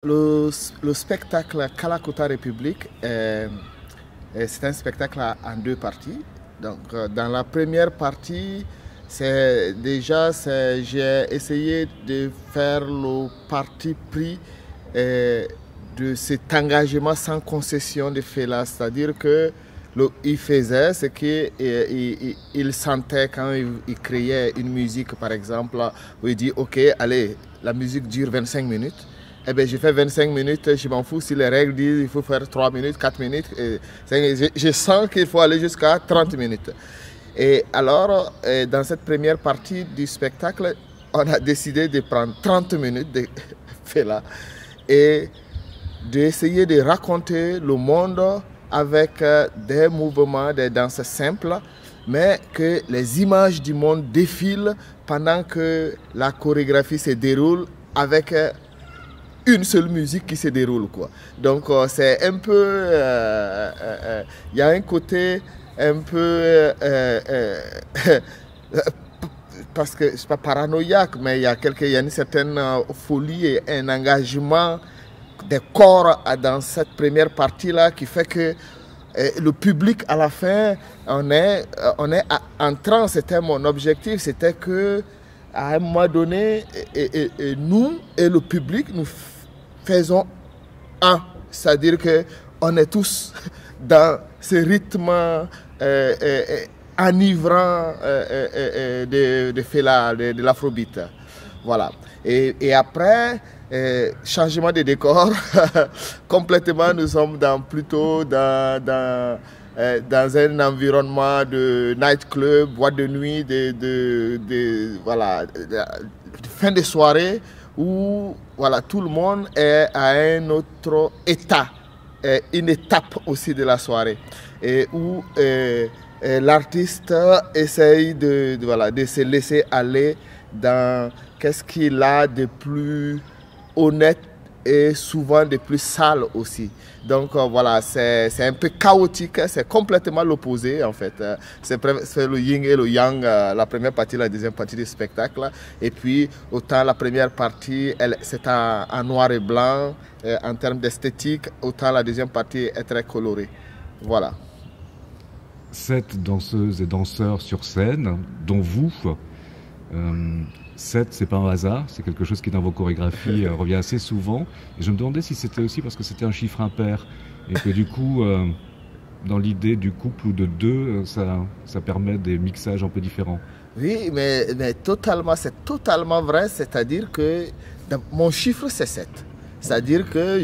Le spectacle Kalakuta République, c'est un spectacle en deux parties. Donc, dans la première partie, j'ai essayé de faire le parti pris de cet engagement sans concession de Fela. C'est-à-dire que il faisait ce qu'il sentait quand il créait une musique, par exemple, où il dit, OK, allez, la musique dure 25 minutes. Eh bien, j'ai fait 25 minutes, je m'en fous si les règles disent qu'il faut faire 3 minutes, 4 minutes. Je sens qu'il faut aller jusqu'à 30 minutes. Et alors, dans cette première partie du spectacle, on a décidé de prendre 30 minutes de Fela et d'essayer de raconter le monde avec des mouvements, des danses simples, mais que les images du monde défilent pendant que la chorégraphie se déroule avec une seule musique qui se déroule, quoi. Donc c'est un peu il y a un côté un peu parce que c'est pas paranoïaque, mais il y a une certaine folie et un engagement des corps dans cette première partie là qui fait que le public à la fin on est en transe. C'était mon objectif, c'était que à un moment donné nous et le public nous faisons un, c'est-à-dire que on est tous dans ce rythme enivrant de Fela, de l'afrobeat. Voilà. Et après, changement de décor, complètement, nous sommes plutôt dans un environnement de nightclub, boîte de nuit, voilà, de fin de soirée où voilà, tout le monde est à un autre état, une étape aussi de la soirée, et où l'artiste essaye voilà, de se laisser aller dans qu'est-ce qu'il a de plus honnête et souvent de plus sale aussi. Donc voilà, c'est un peu chaotique, c'est complètement l'opposé en fait. C'est le yin et le yang, la première partie, la deuxième partie du spectacle. Et puis autant la première partie, c'est en noir et blanc en termes d'esthétique, autant la deuxième partie est très colorée. Voilà. 7 danseuses et danseurs sur scène, dont vous. 7, c'est pas un hasard, c'est quelque chose qui dans vos chorégraphies revient assez souvent. Et je me demandais si c'était aussi parce que c'était un chiffre impair et que du coup, dans l'idée du couple ou de deux, ça permet des mixages un peu différents. Oui, mais totalement, c'est totalement vrai, c'est-à-dire que mon chiffre c'est 7. C'est-à-dire que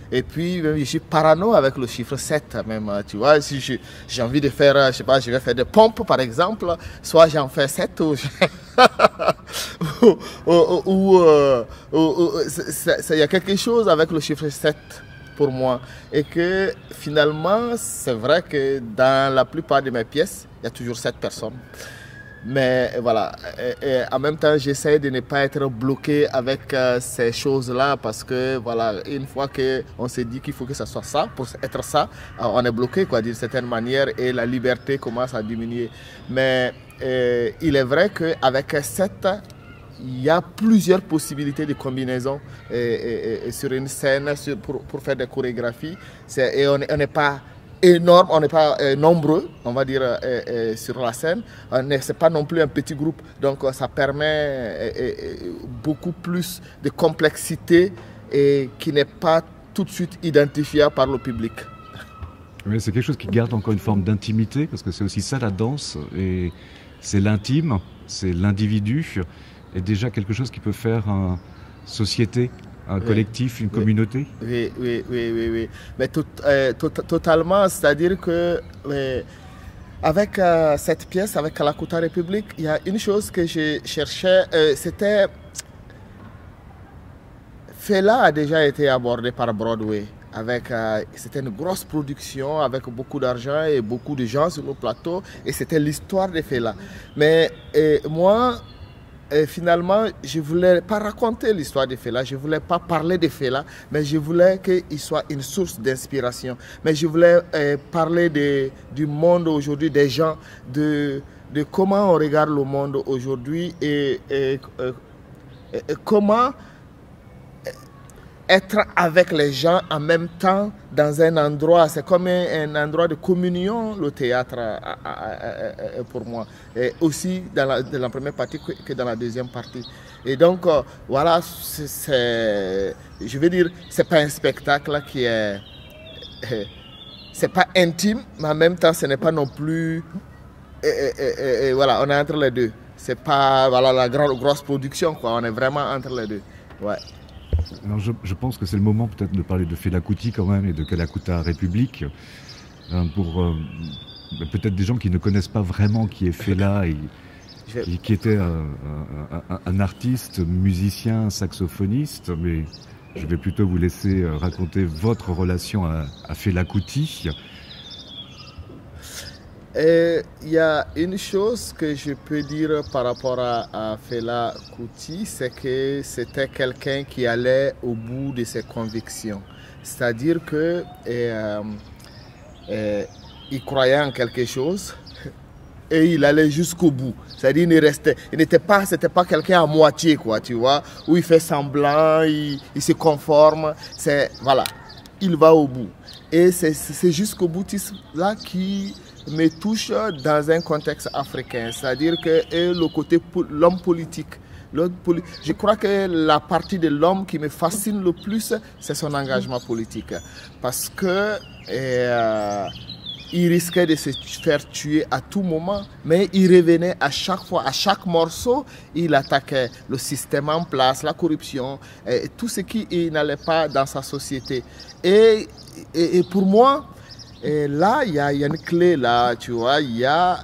et puis je suis parano avec le chiffre 7 même, tu vois, si j'ai envie de faire, je sais pas, je vais faire des pompes par exemple, soit j'en fais 7 ou il y a quelque chose avec le chiffre 7 pour moi, et que finalement c'est vrai que dans la plupart de mes pièces, il y a toujours 7 personnes. Mais voilà, et en même temps, j'essaie de ne pas être bloqué avec ces choses-là parce que voilà, une fois qu'on s'est dit qu'il faut que ça soit ça, pour être ça, on est bloqué quoi, d'une certaine manière et la liberté commence à diminuer. Mais il est vrai qu'avec 7, il y a plusieurs possibilités de combinaison sur une scène pour faire des chorégraphies. Et on n'est pas énorme, on n'est pas nombreux, on va dire, sur la scène. C'est pas non plus un petit groupe, donc ça permet beaucoup plus de complexité et qui n'est pas tout de suite identifiable par le public. Mais c'est quelque chose qui garde encore une forme d'intimité, parce que c'est aussi ça la danse, et c'est l'intime, c'est l'individu, et déjà quelque chose qui peut faire une société, un collectif, une communauté. Oui. Mais totalement, c'est-à-dire que avec cette pièce, avec Kalakuta République, il y a une chose que je cherchais, c'était... Fela a déjà été abordé par Broadway. C'était une grosse production avec beaucoup d'argent et beaucoup de gens sur le plateau, et c'était l'histoire de Fela. Mais moi... Et finalement, je ne voulais pas raconter l'histoire de Fela, je ne voulais pas parler de Fela, mais je voulais qu'il soit une source d'inspiration. Mais je voulais parler du monde aujourd'hui, des gens, de comment on regarde le monde aujourd'hui et comment être avec les gens en même temps dans un endroit. C'est comme un endroit de communion, le théâtre, pour moi. Et aussi dans la première partie que dans la deuxième partie. Et donc, voilà, je veux dire, c'est pas un spectacle qui est... c'est pas intime, mais en même temps, ce n'est pas non plus... voilà, on est entre les deux. C'est pas voilà, la grosse production, quoi. On est vraiment entre les deux. Ouais. Alors je pense que c'est le moment peut-être de parler de Fela Kuti quand même et de Kalakuta République pour peut-être des gens qui ne connaissent pas vraiment qui est Fela et qui était un artiste, musicien, saxophoniste, mais je vais plutôt vous laisser raconter votre relation à Fela Kuti. Il y a une chose que je peux dire par rapport à Fela Kuti, c'est que c'était quelqu'un qui allait au bout de ses convictions. C'est-à-dire que il croyait en quelque chose et il allait jusqu'au bout. C'est-à-dire il n'était pas, c'était pas quelqu'un à moitié, quoi, tu vois, où il fait semblant, il se conforme. C'est voilà, il va au bout. Et c'est jusqu'au boutisme là qui me touche dans un contexte africain, c'est-à-dire que le côté l'homme politique. Je crois que la partie de l'homme qui me fascine le plus, c'est son engagement politique. Parce que il risquait de se faire tuer à tout moment, mais il revenait à chaque fois, à chaque morceau, il attaquait le système en place, la corruption, et tout ce qui n'allait pas dans sa société. Et pour moi, et là, il y a une clé, là, tu vois, il y a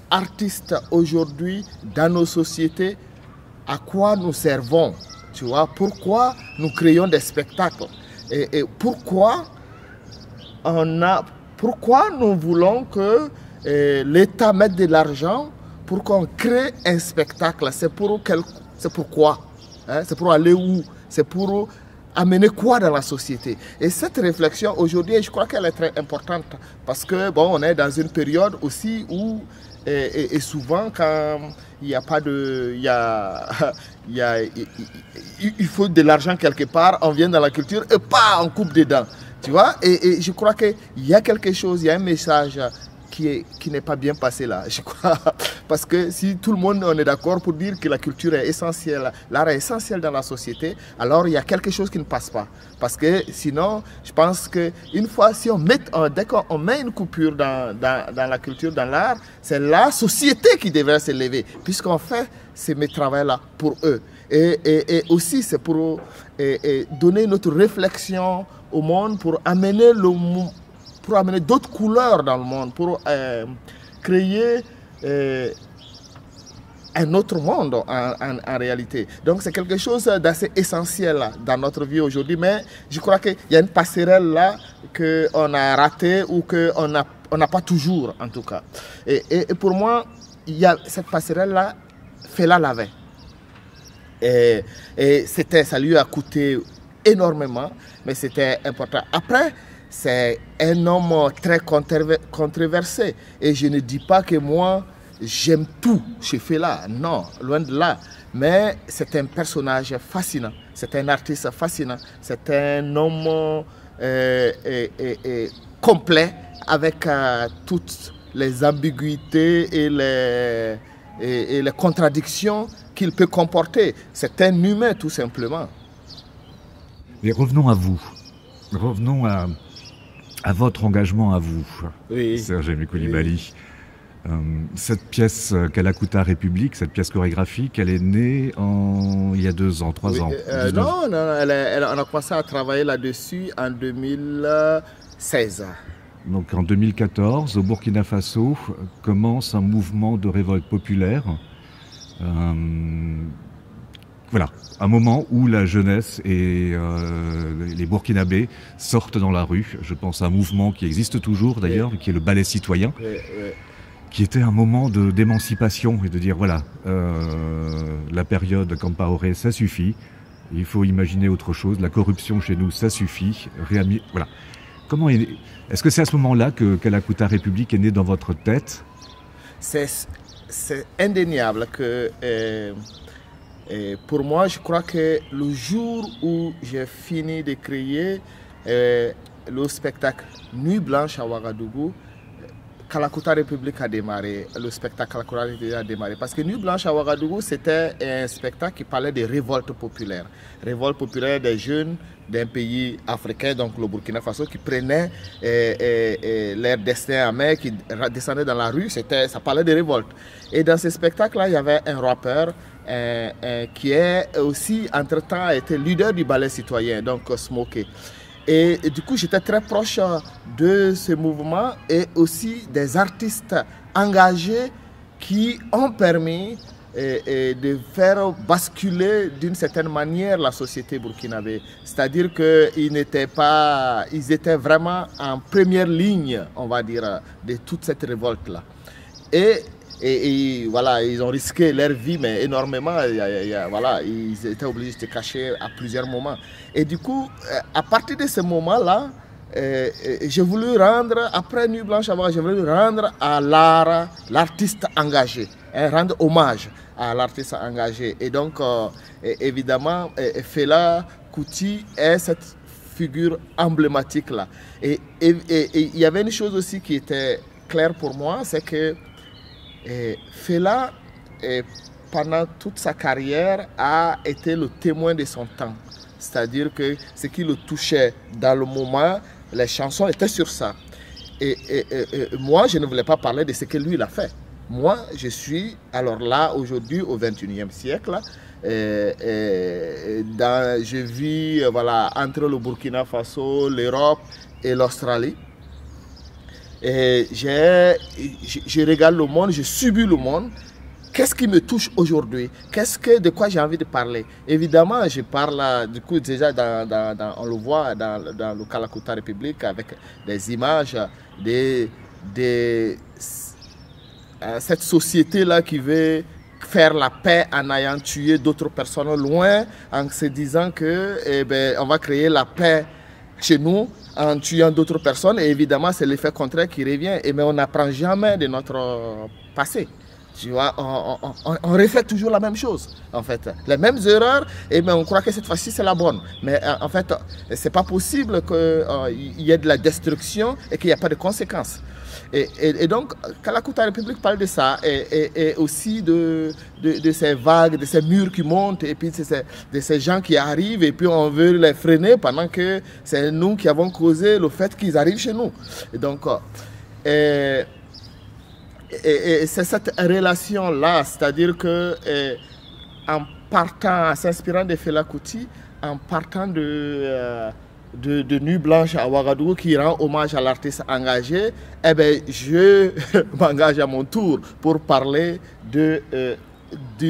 artistes aujourd'hui dans nos sociétés, à quoi nous servons, tu vois, pourquoi nous créons des spectacles et pourquoi nous voulons que l'État mette de l'argent pour qu'on crée un spectacle. C'est pourquoi, hein, c'est pour aller où, c'est pour amener quoi dans la société. Et cette réflexion aujourd'hui, je crois qu'elle est très importante parce que bon, on est dans une période aussi où et souvent quand il n'y a pas de, il faut de l'argent quelque part, on vient dans la culture et pas on coupe dedans, tu vois. Et je crois qu'il y a quelque chose, il y a un message qui n'est pas bien passé là, je crois. Parce que si tout le monde on est d'accord pour dire que la culture est essentielle, l'art est essentiel dans la société, alors il y a quelque chose qui ne passe pas. Parce que sinon, je pense qu'une fois, si dès qu'on met une coupure dans la culture, dans l'art, c'est la société qui devrait se lever, puisqu'on fait ce travail-là pour eux. Et aussi, c'est pour donner notre réflexion au monde, pour amener d'autres couleurs dans le monde, pour créer un autre monde en réalité. Donc c'est quelque chose d'assez essentiel dans notre vie aujourd'hui, mais je crois qu'il y a une passerelle là qu'on a ratée ou qu'on n'a pas toujours en tout cas. Et pour moi, il y a cette passerelle là, Fela l'avait. Et ça lui a coûté énormément, mais c'était important. Après, c'est un homme très controversé. Et je ne dis pas que moi, j'aime tout chez Fela. Non, loin de là. Mais c'est un personnage fascinant. C'est un artiste fascinant. C'est un homme complet avec toutes les ambiguïtés et les contradictions qu'il peut comporter. C'est un humain tout simplement. Et revenons à vous. Revenons à votre engagement à vous, oui. Serge Aimé Coulibaly. Oui. Cette pièce Kalakuta République, cette pièce chorégraphique, elle est née il y a 2 ans, 3 ans. Non, on a commencé à travailler là-dessus en 2016. Donc en 2014, au Burkina Faso, commence un mouvement de révolte populaire. Voilà, un moment où la jeunesse et les Burkinabés sortent dans la rue. Je pense à un mouvement qui existe toujours d'ailleurs, qui est le ballet citoyen, qui était un moment d'émancipation et de dire voilà, la période Compaoré, ça suffit, il faut imaginer autre chose, la corruption chez nous, ça suffit, voilà. Est-ce que c'est à ce moment-là que Kalakuta République est né dans votre tête? C'est indéniable que Et pour moi, je crois que le jour où j'ai fini de créer le spectacle Nuit Blanche à Ouagadougou, Kalakuta République a démarré, le spectacle Kalakuta République a démarré. Parce que Nuit Blanche à Ouagadougou, c'était un spectacle qui parlait de révolte populaire. Révolte populaire des jeunes d'un pays africain, donc le Burkina Faso, qui prenaient leur destin en main, qui descendaient dans la rue, ça parlait de révolte. Et dans ce spectacle-là, il y avait un rappeur qui est aussi, entre-temps, été leader du ballet citoyen, donc Smokey. Et du coup, j'étais très proche de ce mouvement et aussi des artistes engagés qui ont permis de faire basculer d'une certaine manière la société burkinabé. C'est-à-dire qu'ils ils étaient vraiment en première ligne, on va dire, de toute cette révolte-là. Et voilà, ils ont risqué leur vie, mais énormément. Voilà, ils étaient obligés de se cacher à plusieurs moments. Et du coup, à partir de ce moment-là, j'ai voulu rendre, après Nuit Blanche, j'ai voulu rendre à l'art, l'artiste engagé, rendre hommage à l'artiste engagé. Et donc, évidemment, Fela Kuti est cette figure emblématique-là. Et il y avait une chose aussi qui était claire pour moi, c'est que Fela, pendant toute sa carrière, a été le témoin de son temps. C'est-à-dire que ce qui le touchait dans le moment, les chansons étaient sur ça. Et moi, je ne voulais pas parler de ce que lui, il a fait. Moi, je suis, alors là, aujourd'hui, au XXIe siècle, je vis voilà, entre le Burkina Faso, l'Europe et l'Australie. Et je regarde le monde, je subis le monde. Qu'est-ce qui me touche aujourd'hui? De quoi j'ai envie de parler? Évidemment, je parle, du coup, déjà, on le voit dans le Kalakuta République avec des images de cette société-là qui veut faire la paix en ayant tué d'autres personnes loin, en se disant que, on va créer la paix chez nous en tuant d'autres personnes. Et évidemment, c'est l'effet contraire qui revient. Mais on n'apprend jamais de notre passé. Tu vois, on refait toujours la même chose, en fait. Les mêmes erreurs, mais on croit que cette fois-ci, c'est la bonne. Mais en fait, c'est pas possible qu'il y ait de la destruction et qu'il n'y ait pas de conséquences. Et donc, Kalakuta République parle de ça, et aussi de ces vagues, de ces murs qui montent, et puis de ces gens qui arrivent, et puis on veut les freiner pendant que c'est nous qui avons causé le fait qu'ils arrivent chez nous. Et donc, c'est cette relation-là, c'est-à-dire que en partant, en s'inspirant de Fela Kuti, en partant de Nuit Blanche à Ouagadougou qui rend hommage à l'artiste engagé, je m'engage à mon tour pour parler du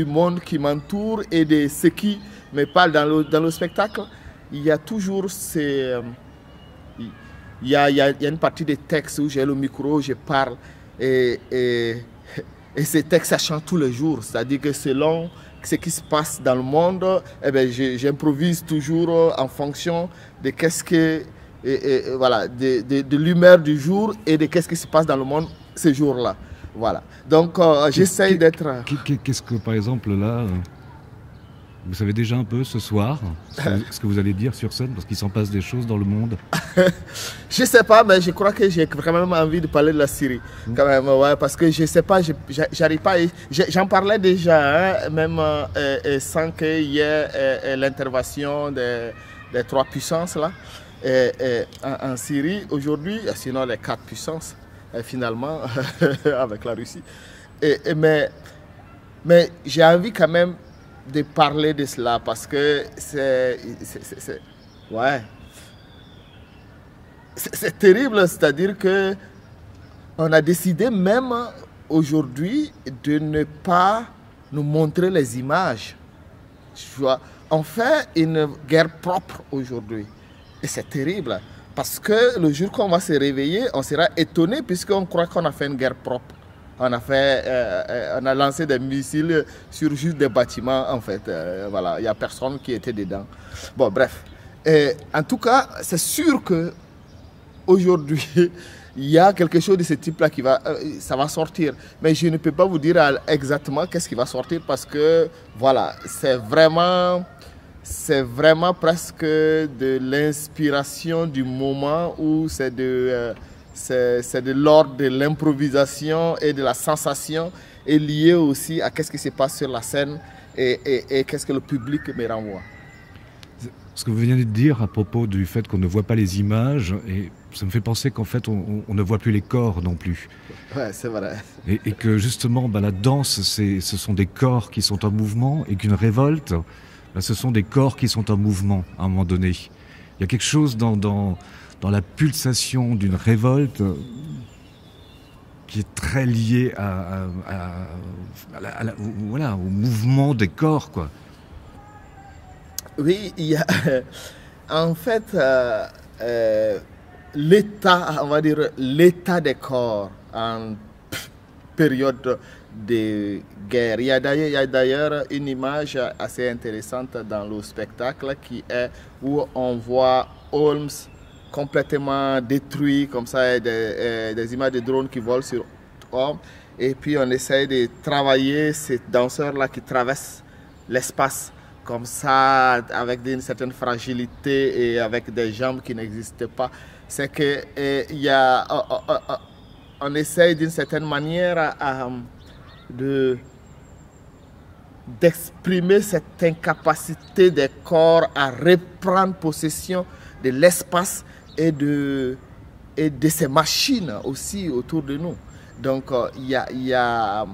monde qui m'entoure et de ce qui me parle dans le spectacle. Il y a toujours il y a une partie des textes où j'ai le micro, je parle. Et ces textes, ça change tous les jours. C'est-à-dire que selon ce qui se passe dans le monde, j'improvise toujours en fonction de qu'est-ce que, voilà, de l'humeur du jour et de qu'est-ce qui se passe dans le monde ce jour-là. Voilà. Donc, j'essaye d'être... Qu'est-ce que, par exemple, là, vous savez déjà un peu ce soir ce que vous allez dire sur scène, parce qu'il s'en passe des choses dans le monde? Je sais pas, mais je crois que j'ai quand même envie de parler de la Syrie, quand même, ouais, parce que je sais pas, j'arrive pas, j'en parlais déjà, hein, même sans qu'il y ait l'intervention des trois puissances là, en Syrie aujourd'hui, sinon les quatre puissances, finalement, avec la Russie. Mais j'ai envie quand même de parler de cela parce que ouais, c'est terrible, c'est-à-dire que on a décidé même aujourd'hui de ne pas nous montrer les images. Tu vois, on fait une guerre propre aujourd'hui et c'est terrible parce que le jour qu'on va se réveiller, on sera étonné puisqu'on croit qu'on a fait une guerre propre. On a lancé des missiles sur juste des bâtiments, en fait. Voilà, il n'y a personne qui était dedans. Bon, bref. En tout cas, c'est sûr qu'aujourd'hui, il y a quelque chose de ce type-là qui va, ça va sortir. Mais je ne peux pas vous dire exactement qu'est-ce qui va sortir parce que, voilà, c'est vraiment presque de l'inspiration du moment où c'est de l'ordre de l'improvisation et de la sensation et lié aussi à qu'est-ce qui se passe sur la scène et qu'est-ce que le public me renvoie. Ce que vous venez de dire à propos du fait qu'on ne voit pas les images, et ça me fait penser qu'en fait on ne voit plus les corps non plus. Ouais, c'est vrai. Et que justement la danse, ce sont des corps qui sont en mouvement, et qu'une révolte, ce sont des corps qui sont en mouvement à un moment donné. Il y a quelque chose dans la pulsation d'une révolte qui est très lié voilà, au mouvement des corps, quoi. Oui, il y a en fait l'état, on va dire l'état des corps en période de guerre. Il y a d'ailleurs une image assez intéressante dans le spectacle qui est où on voit Holmes complètement détruit, comme ça, des images de drones qui volent sur Holmes. Et puis on essaye de travailler ces danseurs-là qui traversent l'espace comme ça, avec une certaine fragilité et avec des jambes qui n'existaient pas. C'est que on essaye d'une certaine manière d'exprimer cette incapacité des corps à reprendre possession de l'espace et de ces machines aussi autour de nous. Donc il y a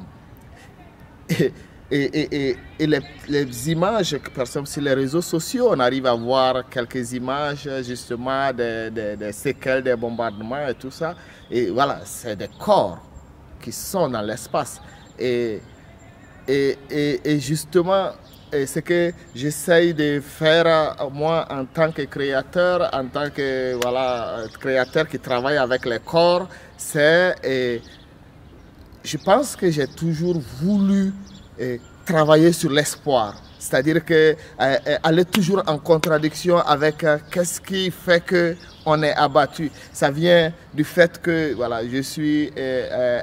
et les images, par exemple sur les réseaux sociaux, on arrive à voir quelques images justement des séquelles des bombardements et tout ça. Et voilà, c'est des corps qui sont dans l'espace. Et justement, ce que j'essaye de faire moi en tant que créateur, en tant que créateur qui travaille avec les corps, c'est, je pense que j'ai toujours voulu travailler sur l'espoir, c'est-à-dire que aller toujours en contradiction avec qu'est-ce qui fait que on est abattu. Ça vient du fait que voilà, je suis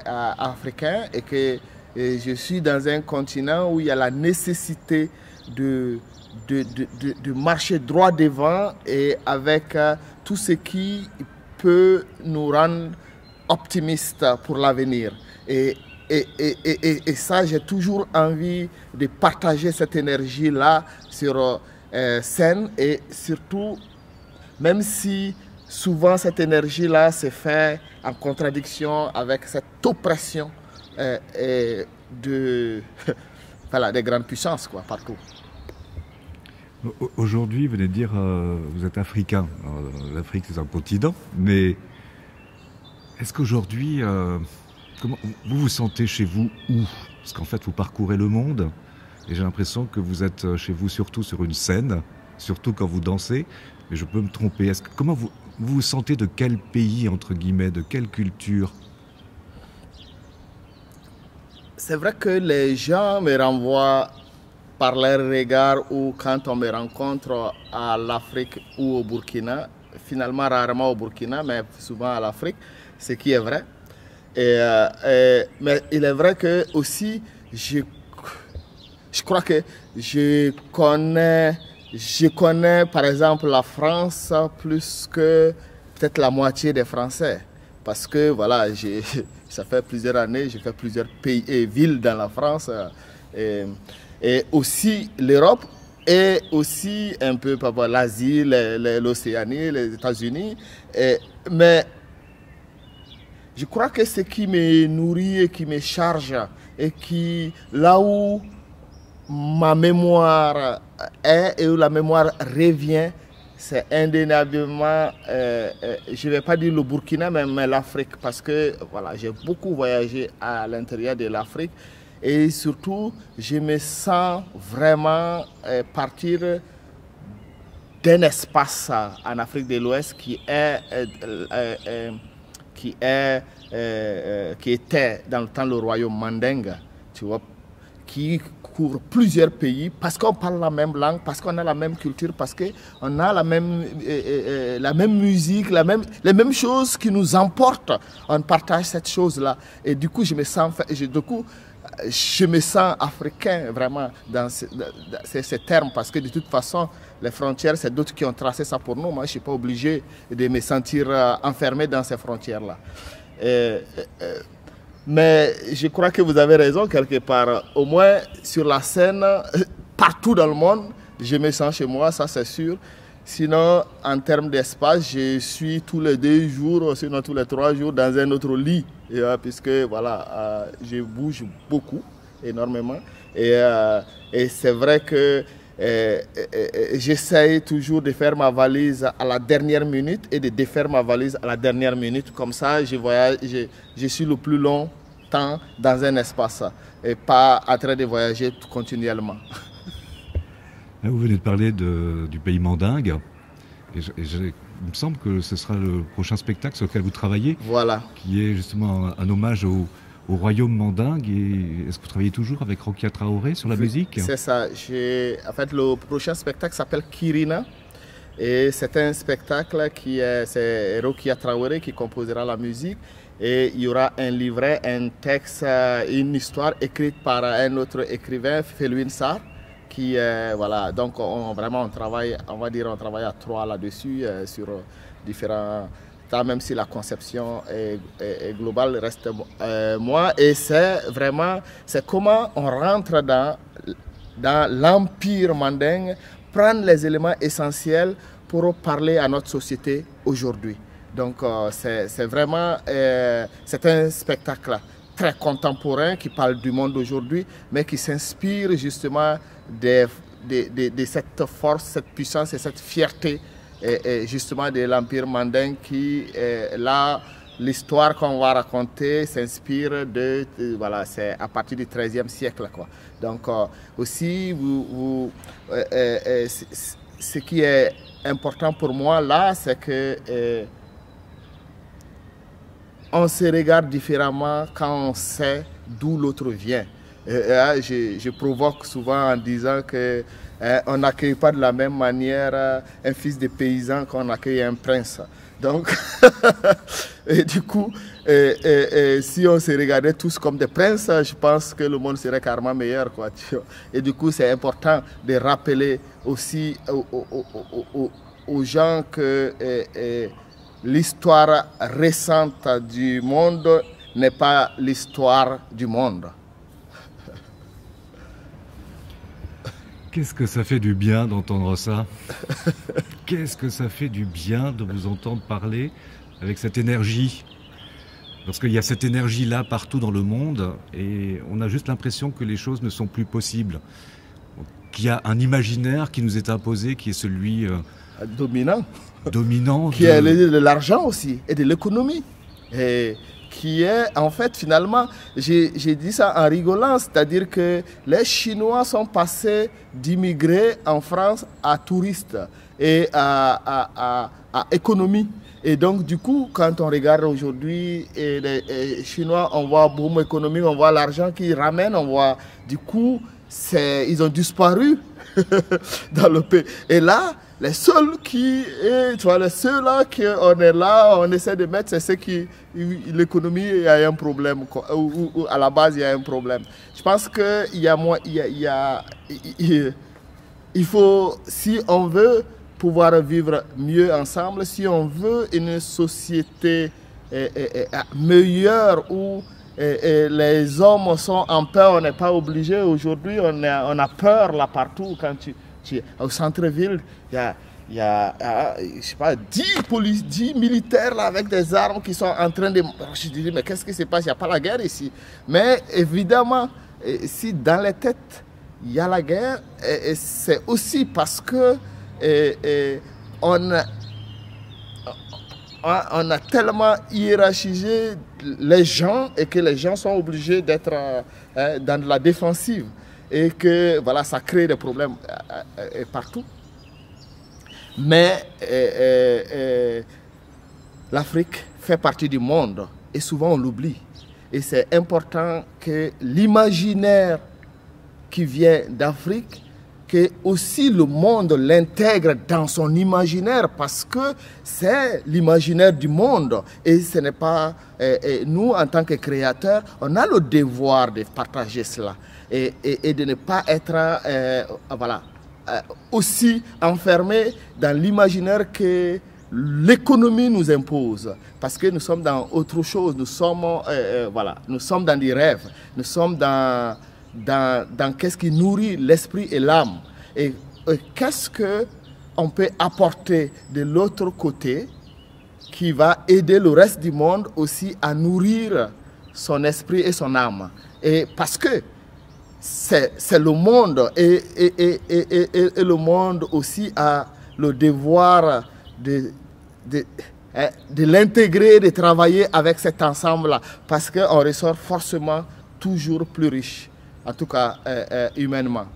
africain et que je suis dans un continent où il y a la nécessité de marcher droit devant et avec tout ce qui peut nous rendre optimistes pour l'avenir. Et ça, j'ai toujours envie de partager cette énergie-là sur scène et surtout, même si souvent cette énergie-là se fait en contradiction avec cette oppression voilà, des grandes puissances quoi, partout. Aujourd'hui, vous venez de dire vous êtes africain. L'Afrique, c'est un continent, mais est-ce qu'aujourd'hui... comment vous vous sentez chez vous où? Parce qu'en fait, vous parcourez le monde et j'ai l'impression que vous êtes chez vous surtout sur une scène, surtout quand vous dansez. Mais je peux me tromper. Comment vous vous sentez de quel pays, entre guillemets, de quelle culture? C'est vrai que les gens me renvoient par leur regard ou quand on me rencontre à l'Afrique ou au Burkina, finalement rarement au Burkina, mais souvent à l'Afrique, ce qui est vrai. Mais il est vrai que aussi, je crois que je connais par exemple la France plus que peut-être la moitié des Français. Parce que voilà, ça fait plusieurs années, j'ai fait plusieurs pays et villes dans la France. Et aussi l'Europe et aussi un peu l'Asie, l'Océanie, les États-Unis. Mais je crois que ce qui me nourrit et qui me charge et qui, là où ma mémoire est et où la mémoire revient, c'est indéniablement, je ne vais pas dire le Burkina, mais l'Afrique, parce que voilà, j'ai beaucoup voyagé à l'intérieur de l'Afrique et surtout, je me sens vraiment partir d'un espace en Afrique de l'Ouest qui était dans le temps le royaume Mandingue, tu vois, qui découvre plusieurs pays parce qu'on parle la même langue, parce qu'on a la même culture, parce qu'on a la même musique, les mêmes choses qui nous emportent. On partage cette chose-là. Et du coup, je me sens africain vraiment dans ces termes parce que de toute façon, les frontières, c'est d'autres qui ont tracé ça pour nous. Moi, je ne suis pas obligé de me sentir enfermé dans ces frontières-là. Mais je crois que vous avez raison quelque part. Au moins sur la scène, partout dans le monde, je me sens chez moi, ça c'est sûr. Sinon, en termes d'espace, je suis tous les 2 jours, sinon tous les 3 jours dans un autre lit. Puisque voilà, je bouge beaucoup, énormément. Et c'est vrai que j'essaye toujours de faire ma valise à la dernière minute et de défaire ma valise à la dernière minute. Comme ça, je voyage, je suis le plus long temps dans un espace et pas en train de voyager continuellement. Là, vous venez de parler du pays mandingue. Il me semble que ce sera le prochain spectacle sur lequel vous travaillez, voilà, qui est justement un hommage au royaume mandingue. Est-ce que vous travaillez toujours avec Rokia Traoré sur la musique? C'est ça. En fait, le prochain spectacle s'appelle Kirina. Et c'est un spectacle c'est Rokia Traoré qui composera la musique. Et il y aura un livret, un texte, une histoire écrite par un autre écrivain, Felwine Sarr. Voilà, donc on travaille, on va dire, on travaille à 3 là-dessus, sur différents temps, même si la conception est globale, reste moi. Et c'est comment on rentre dans l'empire mandingue, prendre les éléments essentiels pour parler à notre société aujourd'hui. Donc c'est vraiment, c'est un spectacle très contemporain qui parle du monde d'aujourd'hui, mais qui s'inspire justement de cette force, cette puissance et cette fierté justement de l'Empire mandingue qui, là, l'histoire qu'on va raconter s'inspire voilà, c'est à partir du XIIIe siècle, quoi. Donc aussi, ce qui est important pour moi là, c'est que on se regarde différemment quand on sait d'où l'autre vient. Je provoque souvent en disant que on n'accueille pas de la même manière un fils de paysan qu'on accueille un prince. Donc, et du coup, si on se regardait tous comme des princes, je pense que le monde serait carrément meilleur, quoi. Et du coup, c'est important de rappeler aussi aux gens que l'histoire récente du monde n'est pas l'histoire du monde. Qu'est-ce que ça fait du bien d'entendre ça? Qu'est-ce que ça fait du bien de vous entendre parler avec cette énergie? Parce qu'il y a cette énergie-là partout dans le monde et on a juste l'impression que les choses ne sont plus possibles. Qu'il y a un imaginaire qui nous est imposé, qui est celui... dominant. Qui est de l'argent aussi et de l'économie. Et qui est, en fait, finalement, j'ai dit ça en rigolant, c'est-à-dire que les Chinois sont passés d'immigrer en France à touristes et à économie. Et donc, du coup, quand on regarde aujourd'hui les Chinois, on voit boom économique, on voit l'argent qu'ils ramènent, on voit, du coup, ils ont disparu dans le pays. Et là, les seuls qu'on est là, on essaie de mettre, c'est ceux qui, l'économie, il y a un problème, ou à la base, il y a un problème. Je pense il faut, si on veut pouvoir vivre mieux ensemble, si on veut une société meilleure où les hommes sont en paix, on n'est pas obligé. Aujourd'hui, on a peur là partout. Quand au centre-ville, il y a je sais pas, 10 militaires là, avec des armes qui sont en train de... Je dis, mais qu'est-ce qui se passe? Il n'y a pas la guerre ici. Mais évidemment, si dans les têtes, il y a la guerre, c'est aussi parce que on a tellement hiérarchisé les gens et que les gens sont obligés d'être dans la défensive. Et que voilà, ça crée des problèmes partout. Mais l'Afrique fait partie du monde et souvent on l'oublie. Et c'est important que l'imaginaire qui vient d'Afrique, que aussi le monde l'intègre dans son imaginaire, parce que c'est l'imaginaire du monde et ce n'est pas nous en tant que créateurs, on a le devoir de partager cela et de ne pas être voilà, aussi enfermé dans l'imaginaire que l'économie nous impose, parce que nous sommes dans autre chose, nous sommes, voilà, nous sommes dans des rêves, nous sommes dans qu'est-ce qui nourrit l'esprit et l'âme. Et qu'est-ce qu'on peut apporter de l'autre côté qui va aider le reste du monde aussi à nourrir son esprit et son âme. Et parce que c'est le monde et le monde aussi a le devoir de l'intégrer, de travailler avec cet ensemble-là, parce qu'on ressort forcément toujours plus riche, en tout cas humainement.